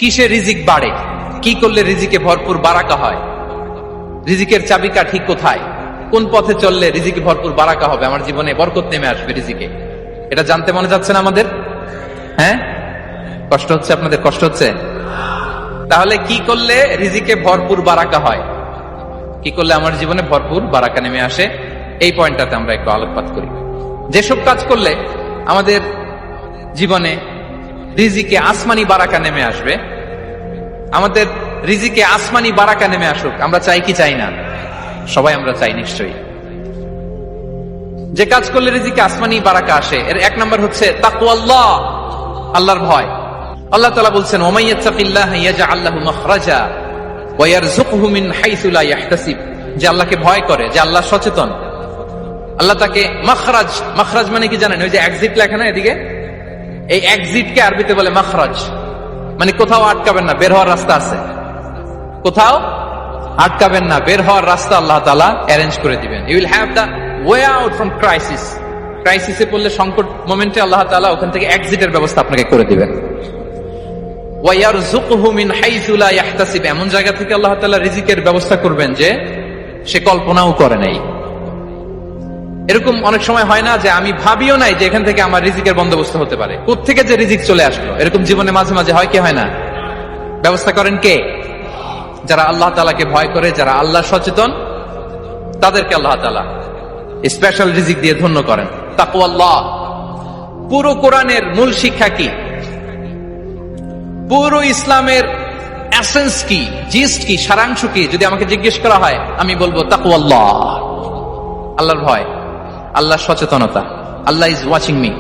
কিসে রিজিক বাড়ে, কি করলে রিজিকে ভরপুর বারাকা হয়, রিজিকের চাবিকাঠি কোথায়, কোন পথে চললে রিজিকে ভরপুর বারাকা হবে, আমার জীবনে বরকত নেমে আসবে রিজিকে, এটা জানতে মনে যাচ্ছে না আমাদের? হ্যাঁ, কষ্ট হচ্ছে আপনাদের? কষ্ট হচ্ছে? তাহলে কি করলে রিজিকে ভরপুর বারাকা হয়, কি করলে আমার জীবনে ভরপুর বারাকা নেমে আসে, এই পয়েন্টটাতে আমরা একটু আলোকপাত করি। যেসব কাজ করলে আমাদের জীবনে রিজিকে আসমানি বারাকা নেমে আসবে, আমাদের রিজিকে আসমানি বারাকা নেমে আসুক, আমরা চাই কি চাই না? সবাই আমরা চাই নিশ্চয়ই। যে কাজ করলে রিজিকে আসমানি বারাকা আসে, এর এক নম্বর হচ্ছে তাকওয়াল্লাহ, আল্লাহর ভয়। আল্লাহ তাআলা বলছেন, ওমাই ইয়াত্তাকিল্লাহা ইয়াজআল লাহু মাখরাজা ওয়া ইয়ারযুকহু মিন হাইসু লা ইয়াহতাসিব। যে আল্লাহকে ভয় করে, যে আল্লাহ সচেতন, আল্লাহ তাকে মাখরাজ, মাখরাজ মানে কি জানেন? ওই যে এক্সিট লেখা না এদিকে, এই এক্সিটকে আরবিতে বলে মাখরাজ, মানে কোথাও আটকাবেন না, বের হওয়ার রাস্তা আছে, কোথাও আটকাবেন না, বের হওয়ার রাস্তা আল্লাহ তাআলা অ্যারেঞ্জ করে দিবেন। You will have the way out from crisis. ক্রাইসিসে পড়লে, সংকট মোমেন্টে আল্লাহ তাআলা ওখান থেকে এক্সিটের ব্যবস্থা আপনাকে করে দিবেন। ওয়া ইয়ারযুকহু মিন হাইসু লা ইয়াহতাসিব, এমন জায়গা থেকে আল্লাহ তাআলা রিজিকের ব্যবস্থা করবেন যে সে কল্পনাও করে নাই। এরকম অনেক সময় হয় না যে আমি ভাবিও নাই যে এখান থেকে আমার রিজিকের বন্দোবস্ত হতে পারে, কোত্থেকে যে রিজিক চলে আসলো, এরকম জীবনে মাঝে মাঝে হয় কি হয় না? ব্যবস্থা করেন কে? যারা আল্লাহ তাআলাকে ভয় করে, যারা আল্লাহ সচেতন, তাদেরকে আল্লাহ তাআলা স্পেশাল রিজিক দিয়ে ধন্য করেন। তাকওয়াল্লাহ। পুরো কোরআনের মূল শিক্ষা কি, পুরো ইসলামের এসেন্স কি, জিস্ট কি, সারাংশ কি, যদি আমাকে জিজ্ঞেস করা হয় আমি বলবো তাকওয়াল্লাহ, আল্লাহর ভয়, আল্লাহর সচেতনতা। Allah is watching me,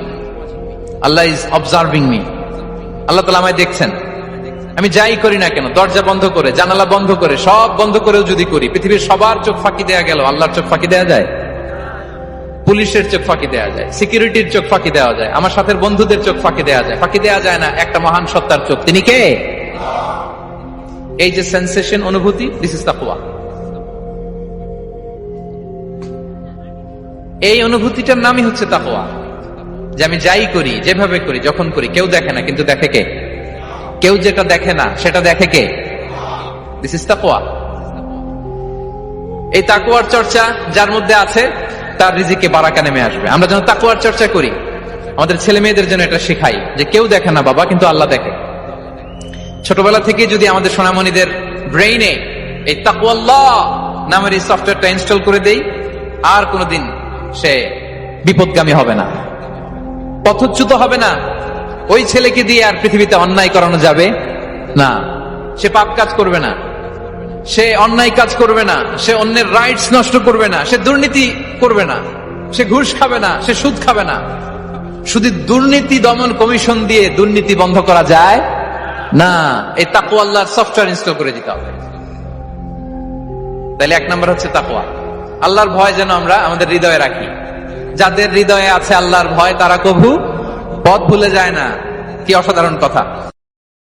Allah is observing me. Allah তাআলা আমায় দেখছেন, আমি যাই করি না কেন, দরজা বন্ধ করে, জানালা বন্ধ করে, সব বন্ধ করেও যদি করি, পৃথিবীর সবার চোখ ফাঁকি দেয়া গেল, আল্লাহর চোখ ফাঁকি দেয়া যায়? পুলিশের চোখ ফাঁকি দেয়া যায়, সিকিউরিটির চোখ ফাঁকি দেওয়া যায়, আমার সাথে বন্ধুদের চোখ ফাঁকি দেয়া যায়, ফাঁকি দেয়া যায় না একটা মহান সত্তার চোখ। তিনি কে? এই যে সেন্সেশন, অনুভূতি, দিস ইজ তাকওয়া। এই অনুভূতিটার নামই হচ্ছে তাকওয়া, যে আমি যাই করি, যেভাবে করি, যখন করি, কেউ দেখে না কিন্তু দেখে কে? কেউ যেটা দেখে না সেটা দেখে কে? দিস ইজ তাকওয়া। এই তাকওয়ার চর্চা যার মধ্যে আছে, তার রিজিকে বারাকা নেমে আসবে। আমরা যেন তাকওয়ার চর্চা করি, আমাদের ছেলে মেয়েদের জন্য এটা শেখাই যে কেউ দেখে না বাবা, কিন্তু আল্লাহ দেখে। ছোটবেলা থেকে যদি আমাদের সোনামণিদের ব্রেইনে এই তাকওয়াল্লাহ নামের এই সফটওয়্যারটা ইনস্টল করে দেই, আর কোনোদিন সে বিপদগামী হবে না, পথচ্যুত হবে না। ওই ছেলেকে দিয়ে আর পৃথিবীতে অন্যায় করানো যাবে না, সে পাপ কাজ করবে না, সে অন্যায় কাজ করবে না, সে অন্যের রাইটস নষ্ট করবে না, সে দুর্নীতি করবে না, সে ঘুষ খাবে না, সে সুদ খাবে না। শুধু দুর্নীতি দমন কমিশন দিয়ে দুর্নীতি বন্ধ করা যায় না, এই তাকওয়া আল্লাহর সফটওয়্যার ইনস্টল করে দিতে হবে। তাহলে এক নম্বর হচ্ছে তাকওয়া। আল্লাহর ভয় যেন আমরা আমাদের হৃদয়ে রাখি। যাদের হৃদয়ে আছে আল্লাহর ভয়, তারা কভু পথ ভুলে যায় না। কি অসাধারণ কথা!